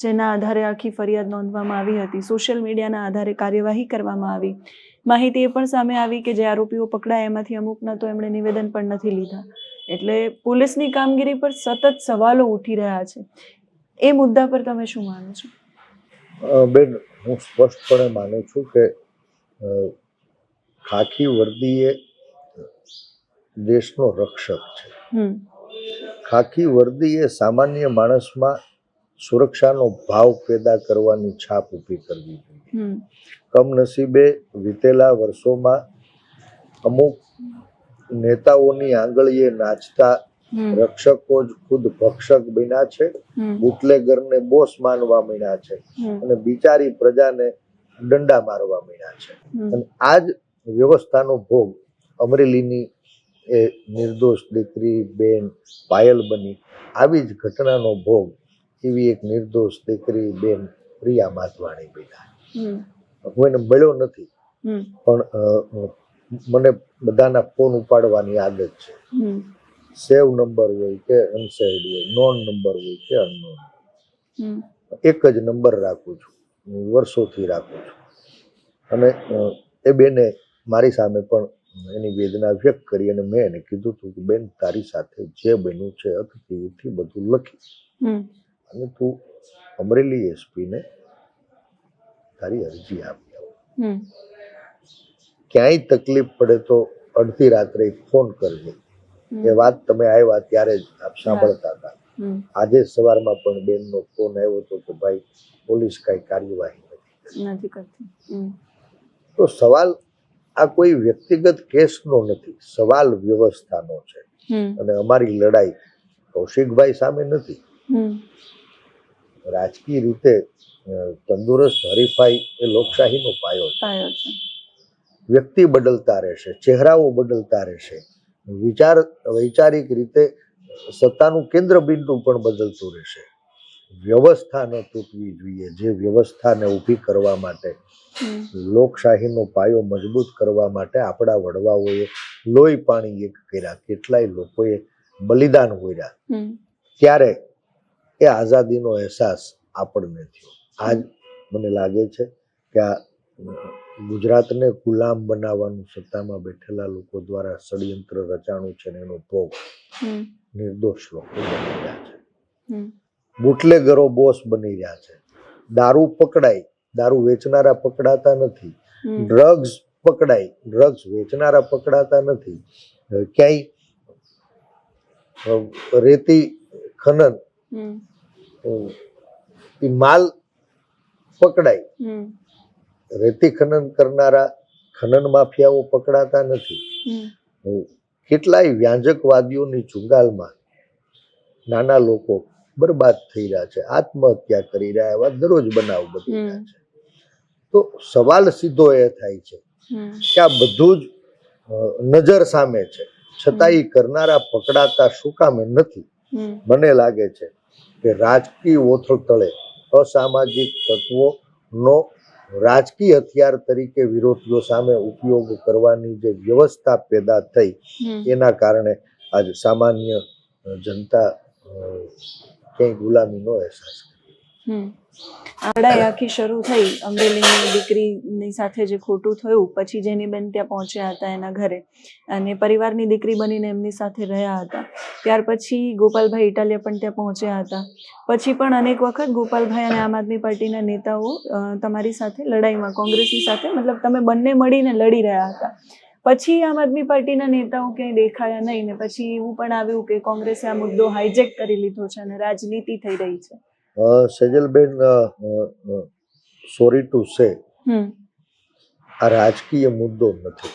જેના આધારે આખી ફરિયાદ નોંધવામાં આવી હતી. સોશિયલ મીડિયાના આધારે કાર્યવાહી કરવામાં આવી. માહિતી એ પણ સામે આવી કે જે આરોપીઓ પકડાયા એમાંથી અમુકના તો એમણે નિવેદન પણ નથી લીધા. એટલે પોલીસની કામગીરી પર સતત સવાલો ઉઠી રહ્યા છે. એ મુદ્દા પર તમે શું માનો છો? બેન, હું સ્પષ્ટપણે માનું છું કે ખાખી વર્દી એ દેશનો રક્ષક છે. ખાખી વર્દી એ સામાન્ય માણસમાં સુરક્ષાનો ભાવ પેદા કરવાની છાપ ઊભી કરવી જોઈએ. કમનસીબે વીતેલા વર્ષોમાં અમુક નેતાઓની આંગળીએ નાચતા રક્ષકો જ ખુદ ભક્ષક બન્યા છે, બુટલેગરને બોસ માનવા માંડ્યા છે, અને બિચારી પ્રજાને દંડા મારવા માંડ્યા છે. અને આ જ વ્યવસ્થાનો ભોગ અમરેલીની એ નિર્દોષ દીકરી બેન પાયલ બની. આવી જ ઘટનાનો ભોગ એવી એક નિર્દોષ દીકરી બેન પ્રિયા માધવાણી બન્યા. હું એને મળ્યો નથી, પણ મને બધાના ફોન ઉપાડવાની આદત છે. સેવ નંબર હોય કે અનસેવ્ડ હોય, નોન નંબર હોય કે અનનોન, એક જ નંબર રાખું છું, વર્ષોથી રાખું છું. અને એ બેને મારી સામે પણ એની વેદના વ્યક્ત કરી, અને મેં એને કીધું હતું કે બેન, તારી સાથે જે બન્યું છે અતથી બધું લખી, અને તું અમરેલી એસપીને તારી અરજી આપી આવો. ક્યાંય તકલીફ પડે તો અડધી રાત્રે ફોન કરજે. એ વાત તમે આવ્યા ત્યારે જ આપ સાંભળતા હતા. આજે સવારમાં પણ બેનનો ફોન આવ્યો હતો કે ભાઈ પોલીસ કઈ કાર્યવાહી નથી કરતી. તો સવાલ આ કોઈ વ્યક્તિગત કેસનો નથી, સવાલ વ્યવસ્થાનો છે. અને અમારી લડાઈ કૌશિકભાઈ સામે નથી, રાજકીય રીતે તંદુરસ્ત હરીફાઈ એ લોકશાહીનો પાયો છે. વ્યક્તિ બદલતા રહેશે, ચહેરાઓ બદલતા રહેશે, વૈચારિક રીતે સત્તાનું કેન્દ્ર બિંદુ પણ બદલતું રહેશે. વ્યવસ્થા ન તૂટવી જોઈએ. જે વ્યવસ્થાને ઊભી કરવા માટે, લોકશાહીનો પાયો મજબૂત કરવા માટે આપણા વડવાઓએ લોહી પાણી એક કર્યા, કેટલાય લોકોએ બલિદાન કર્યા, ત્યારે એ આઝાદીનો અહેસાસ આપણને થયો. આજ મને લાગે છે કે આ ગુજરાતને ગુલામ બનાવવાનું સત્તામાં બેઠેલા લોકો દ્વારા ષડયંત્ર રચાણું છે ને એનો ભોગ નિર્દોષ લોકો બની રહ્યા છે. બુટલેગરો બોસ બની રહ્યા છે. દારૂ પકડાય, દારૂ વેચનારા પકડાતા નથી. ડ્રગ્સ પકડાય, ડ્રગ્સ વેચનારા પકડાતા નથી. ક્યાંય રેતી ખનન માલ પકડાય, રેતી ખનન કરનારા ખનન માફિયાઓ પકડાતા નથી. કેટલાય વ્યાંજકવાદીઓની ચુંગાલમાં નાના લોકો બરબાદ થઈ રહ્યા છે, આત્મહત્યા કરી રહ્યા, એવા દરરોજ બનાવ બની રહ્યા છે. તો સવાલ સીધો એ થાય છે કે આ બધું જ નજર સામે છે, છતાં એ કરનારા પકડાતા શું કામે નથી? મને લાગે છે કે રાજકીય ઓથળ તળે અસામાજિક તત્વોનો રાજકીય હથિયાર તરીકે વિરોધીઓ સામે ઉપયોગ કરવાની જે વ્યવસ્થા પેદા થઈ, એના કારણે આજ સામાન્ય જનતા ક્યાંય ગુલામીનો અહેસાસ આ લડાઈ આખી શરૂ થઈ અમરેલીની દીકરીની સાથે જે ખોટું થયું, પછી જેની બેન ત્યાં પહોંચ્યા હતા એના ઘરે અને પરિવારની દીકરી બનીને એમની સાથે રહ્યા હતા. ત્યાર પછી ગોપાલભાઈ ઇટાલિયા પણ ત્યાં પહોંચ્યા હતા. પછી પણ અનેક વખત ગોપાલભાઈ અને આમ આદમી પાર્ટીના નેતાઓ તમારી સાથે લડાઈમાં, કોંગ્રેસની સાથે, મતલબ તમે બંને મળીને લડી રહ્યા હતા. પછી આમ આદમી પાર્ટીના નેતાઓ ક્યાંય દેખાયા નહીં ને પછી એવું પણ આવ્યું કે કોંગ્રેસે આ મુદ્દો હાઈજેક કરી લીધો છે અને રાજનીતિ થઈ રહી છે. સેજલબેન, સોરી ટુ સે, આ રાજકીય મુદ્દો નથી,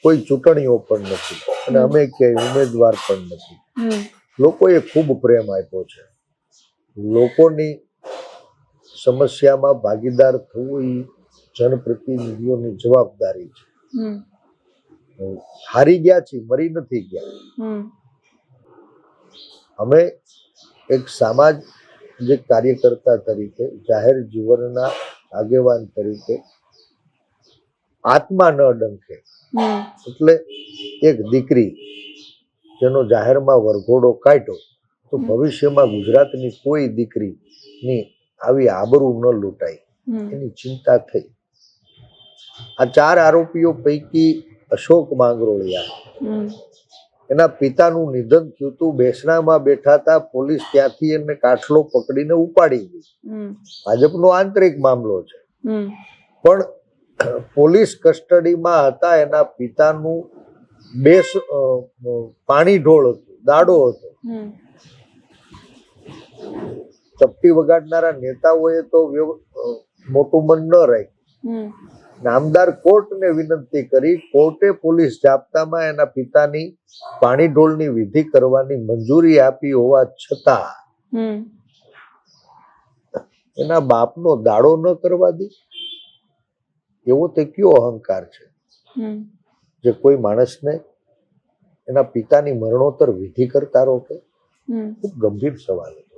કોઈ ચૂંટણીઓ પણ નથી અને અમે ક્યાંય ઉમેદવાર પણ નથી. લોકોએ ખૂબ પ્રેમ આપ્યો છે. લોકોની સમસ્યામાં ભાગીદાર થવું એ જનપ્રતિનિધિઓની જવાબદારી છે. હારી ગયા છીએ, મરી નથી ગયા. અમે એક સામાજિક કાર્યકર્તા તરીકે, જાહેર જીવનના આગેવાન તરીકે આત્મા ન ડંખે, એટલે એક દીકરી જેનો જાહેરમાં વરઘોડો કાઢ્યો તો ભવિષ્યમાં ગુજરાતની કોઈ દીકરીની આવી આબરૂ ન લૂંટાય એની ચિંતા થઈ. આ 4 આરોપીઓ પૈકી અશોક માંગરોળિયા, એના પિતાનું નિધન થયું હતું, બેસણામાં બેઠા હતા, પોલીસ ત્યાંથી એને કાઠલો પકડીને ઉપાડી ગઈ. ભાજપનો આંતરિક મામલો છે, પણ પોલીસ કસ્ટડીમાં હતા. એના પિતાનું પાણી ઢોળ હતું, દાડો હતો. ચપટી વગાડનારા નેતાઓએ તો મોટું મન ન રાખ્યું. નામદાર કોર્ટને વિનંતી કરી, કોર્ટે પોલીસ જાપ્તામાં એના પિતાની પાણી ઢોળની વિધિ કરવાની મંજૂરી આપી હોવા છતાં એના બાપનો દાડો ન કરવા દે, એવો તે કયો અહંકાર છે જે કોઈ માણસને એના પિતાની મરણોત્તર વિધિ કરતા રોકે? ખૂબ ગંભીર સવાલ હતો.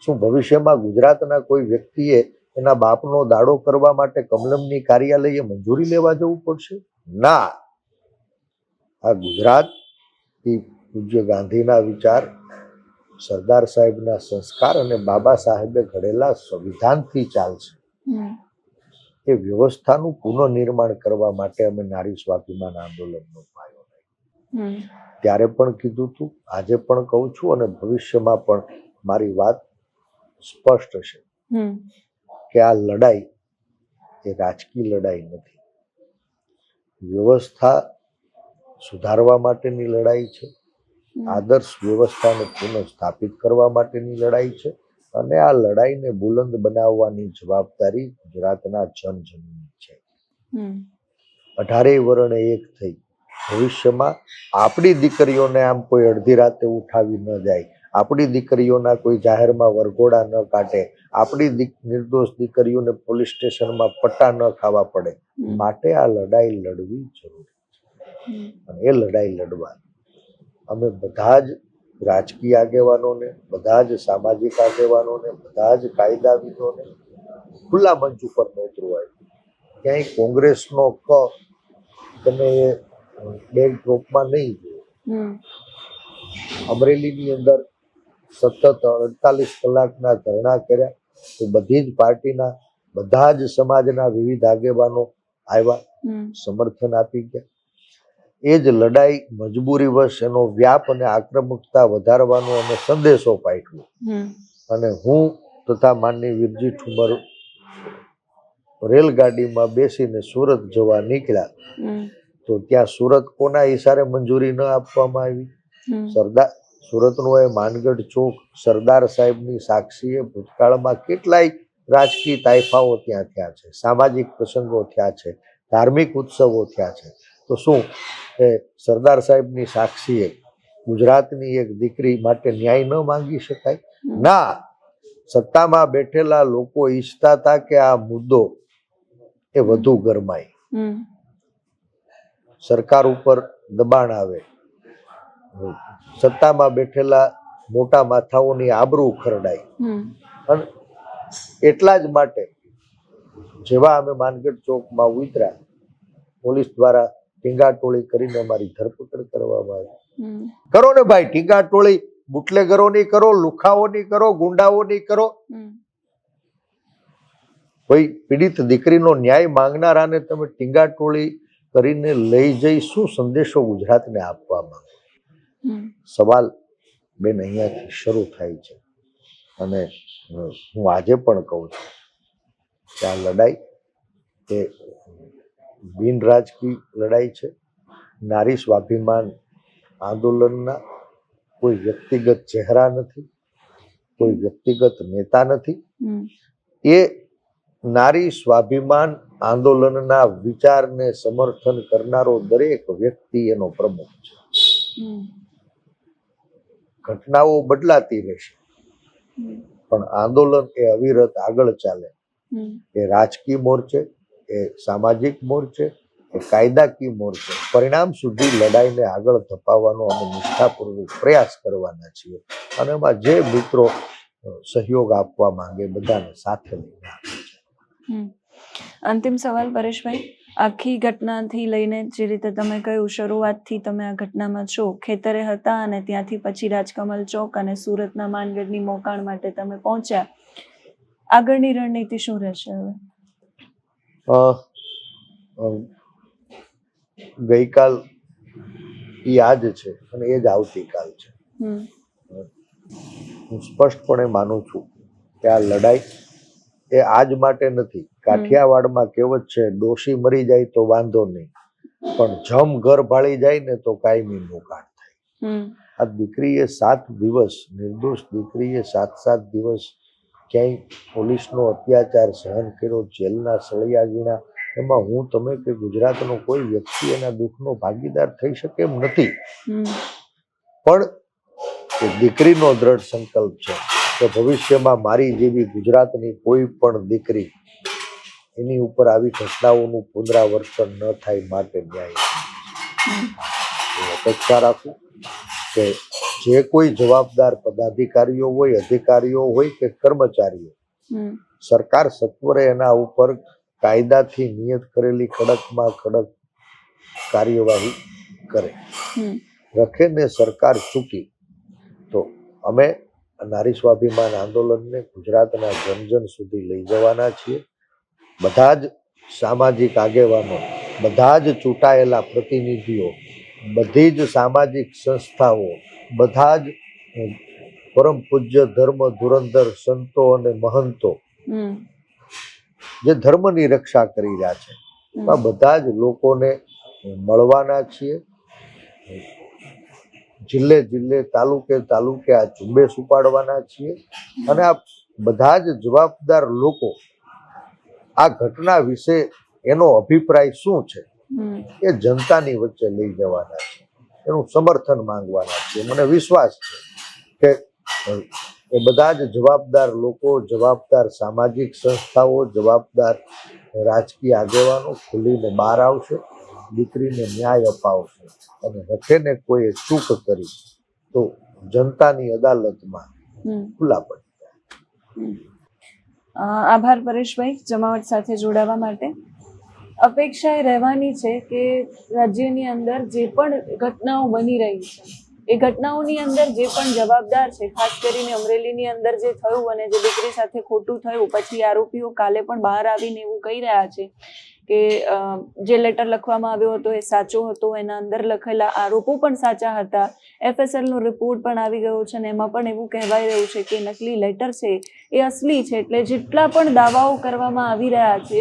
શું ભવિષ્યમાં ગુજરાતના કોઈ વ્યક્તિએ એના બાપનો દાડો કરવા માટે કમલમની કાર્યાલયે મંજૂરી લેવા જવું પડશે? ના. આ ગુજરાત પૂજ્ય ગાંધીના વિચાર, સરદાર સાહેબના સંસ્કાર અને બાબા સાહેબે ઘડેલા સંવિધાનથી ચાલશે. એ વ્યવસ્થાનું પુનઃનિર્માણ કરવા માટે અમે નારી સ્વાભિમાન આંદોલનનો પાયો નાખ્યો. ત્યારે પણ કીધું હતું, આજે પણ કહું છું અને ભવિષ્યમાં પણ મારી વાત સ્પષ્ટ છે કે આ લડાઈ એ રાજકીય લડાઈ નથી. વ્યવસ્થા સુધારવા માટેની લડાઈ છે, આદર્શ વ્યવસ્થાને પુનઃસ્થાપિત કરવા માટેની લડાઈ છે અને આ લડાઈને બુલંદ બનાવવાની જવાબદારી ગુજરાતના જનજનની છે. 18 વર્ણે એક થઈ ભવિષ્યમાં આપણી દીકરીઓને આમ કોઈ અડધી રાતે ઉઠાવી ન જાય, આપણી દીકરીઓના કોઈ જાહેરમાં વરઘોડા ન કાઢે, આપણી નિર્દોષ દીકરીઓને પોલીસ સ્ટેશનમાં પટ્ટા ન ખાવા પડે, માટે આ લડાઈ લડવી જરૂરી છે. અને એ લડાઈ લડવા અમે બધા જ રાજકીય આગેવાનોને, બધા જ સામાજિક આગેવાનોને, બધા જ કાયદાવિદોને ખુલ્લા મંચ ઉપર નોતરું આવ્યું. ક્યાંય કોંગ્રેસનો ક તમે બેક ડ્રોપમાં નહીં જોયો. અમરેલીની અંદર સતત 48 કલાકના ધરણા કર્યા તો બધી જ પાર્ટીના, બધા જ સમાજના વિવિધ આગેવાનો આવ્યા, સમર્થન આપી ગયા. એ જ લડાઈ મજબૂરીવશ એનો વ્યાપ અને આક્રમકતા વધારવાનો અમે સંદેશો પાઠવ્યો. અને હું તથા માનની વીરજી ઠુમર રેલગાડીમાં બેસીને સુરત જવા નીકળ્યા તો ત્યાં સુરત કોના ઈશારે મંજૂરી ન આપવામાં આવી? સુરતનો એ માનગઢ ચોક સરદાર સાહેબની સાક્ષીએ ભૂતકાળમાં કેટલાય રાજકીય તાઇફાઓ ત્યાં થયા છે, સામાજિક પ્રસંગો થયા છે, ધાર્મિક ઉત્સવો થયા છે. તો શું એ સરદાર સાહેબની સાક્ષીએ ગુજરાતની એક દીકરી માટે ન્યાય ન માંગી શકાય? ના, સત્તામાં બેઠેલા લોકો ઈચ્છતા હતા કે આ મુદ્દો એ વધુ ગરમાય, સરકાર ઉપર દબાણ આવે, સત્તામાં બેઠેલા મોટા માથાઓની આબરૂ ખરડાય. અને એટલા જ માટે જેવા અમે માનગઢ ચોકમાં ઉતર્યા, પોલીસ દ્વારા ટીંગાટોળી કરીને અમારી ધરપકડ કરવામાં આવી. કરો ને ભાઈ, ટીંગાટોળી બુટલેગરોની કરો, લુખાઓની કરો, ગુંડાઓની કરો. કોઈ પીડિત દીકરીનો ન્યાય માંગનારાને તમે ટીંગાટોળી કરીને લઈ જઈ શું સંદેશો ગુજરાતને આપવા માંગો? સવાલ બેન અહીંયાથી શરૂ થાય છે. અને હું આજે પણ કહું છું કે આ લડાઈ એ બિન રાજકીય લડાઈ છે. નારી સ્વાભિમાન આંદોલનના કોઈ વ્યક્તિગત ચહેરા નથી, કોઈ વ્યક્તિગત નેતા નથી. એ નારી સ્વાભિમાન આંદોલનના વિચારને સમર્થન કરનારો દરેક વ્યક્તિ એનો પ્રમુખ છે. ઘટનાઓ બદલાતી રહેશે પણ આંદોલન એ અવિરત આગળ ચાલે. એ રાજકીય મોરચે, એ સામાજિક મોરચે, એ કાયદાકીય મોરચે પરિણામ સુધી લડાઈને આગળ ધપાવવાનો અમે નિષ્ઠાપૂર્વક પ્રયાસ કરવાના છીએ. અને એમાં જે મિત્રો સહયોગ આપવા માંગે બધાને સાથે લઈને આપે છે. અંતિમ સવાલ પરેશભાઈ, આખી ઘટનાથી લઈને જે રીતે તમે કહ્યું, શરૂઆતથી તમે આ ઘટનામાં છો, ખેતરે હતા અને ત્યાંથી પછી રાજકમલ ચોક અને સુરતના માનગઢની મોકાણ માટે તમે પહોંચ્યા. આગળની રણનીતિ શું રહેશે હવે? ગઈકાલ એ આજ છે અને એ જ આવતીકાલ છે. હું સ્પષ્ટપણે માનું છું કે આ લડાઈ એ આજ માટે નથી. કાઠિયાવાડમાં કહેવત છે, ડોશી મરી જાય તો વાંધો નહીં, પણ જમ ઘર ભાળી જાય ને તો કાયમી મોકાણ થાય. આ દીકરીએ 7 દિવસ, નિર્દોષ દીકરીએ 7 દિવસ ક્યાંય પોલીસનો અત્યાચાર સહન કર્યો, જેલના સળિયા ગીણા. એમાં હું, તમે કે ગુજરાતનો કોઈ વ્યક્તિ એના દુઃખનો ભાગીદાર થઈ શકે એમ નથી. પણ એ દીકરીનો દ્રઢ સંકલ્પ છે કે ભવિષ્યમાં મારી જેવી ગુજરાતની કોઈ પણ દીકરી એની ઉપર આવી ઘટનાઓનું પુનરાવર્તન ન થાય માટે ન્યાય. અપેક્ષા રાખું કે જે કોઈ જવાબદાર પદાધિકારીઓ હોય, અધિકારીઓ હોય કે કર્મચારીઓ, સરકાર સત્વરે એના ઉપર કાયદાથી નિયત કરેલી કડકમાં કડક કાર્યવાહી કરે. રખે ને સરકાર ચૂકી તો અમે નારી સ્વાભિમાન આંદોલનને ગુજરાતના જન સુધી લઈ જવાના છીએ. બધા જ સામાજિક આગેવાનો, બધા જ ચૂંટાયેલા પ્રતિનિધિઓ, બધી જ સામાજિક સંસ્થાઓ, બધા જ પરમ પૂજ્ય ધર્મ ધુરંધર સંતો અને મહંતો જે ધર્મની રક્ષા કરી રહ્યા છે, આ બધા જ લોકોને મળવાના છીએ. જિલ્લે જિલ્લે, તાલુકે તાલુકે આ ઝુંબેશ ઉપાડવાના છીએ. અને આ બધા જ જવાબદાર લોકો આ ઘટના વિશે એનો અભિપ્રાય શું છે એ જનતાની વચ્ચે લઈ જવાના છે, એનું સમર્થન માંગવાના છે. મને વિશ્વાસ છે કે એ બધા જ જવાબદાર લોકો, જવાબદાર સામાજિક સંસ્થાઓ, જવાબદાર રાજકીય આગેવાનો ખુલીને બહાર આવશે, દીકરીને ન્યાય અપાવશે અને રખેને કોઈએ ચૂક કરી તો જનતાની અદાલતમાં ખુલ્લા પડી. આભાર પરેશભાઈ જમાવટ સાથે જોડાવા માટે. અપેક્ષા એ રહેવાની છે કે રાજ્યની અંદર જે પણ ઘટનાઓ બની રહી છે એ ઘટનાઓની અંદર જે પણ જવાબદાર છે, ખાસ કરીને અમરેલીની અંદર જે થયું અને જે દીકરી સાથે ખોટું થયું, પછી આરોપીઓ કાલે પણ બહાર આવીને એવું કહી રહ્યા છે કે જે લેટર લખવામાં આવ્યો હતો એ સાચો હતો, એના અંદર લખેલા આરોપો પણ સાચા હતા, FSLનો રિપોર્ટ પણ આવી ગયો છે અને એમાં પણ એવું કહેવાય રહ્યું છે કે નકલી લેટર છે એ અસલી છે. એટલે જેટલા પણ દાવાઓ કરવામાં આવી રહ્યા છે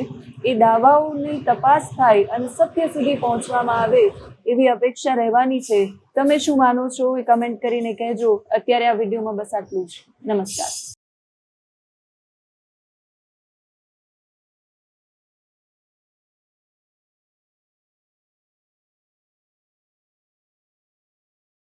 એ દાવાઓની તપાસ થાય અને સત્ય સુધી પહોંચવામાં આવે એવી અપેક્ષા રહેવાની છે. તમે શું માનો છો એ કમેન્ટ કરીને કહેજો. અત્યારે આ વિડીયોમાં બસ આટલું જ. નમસ્કાર.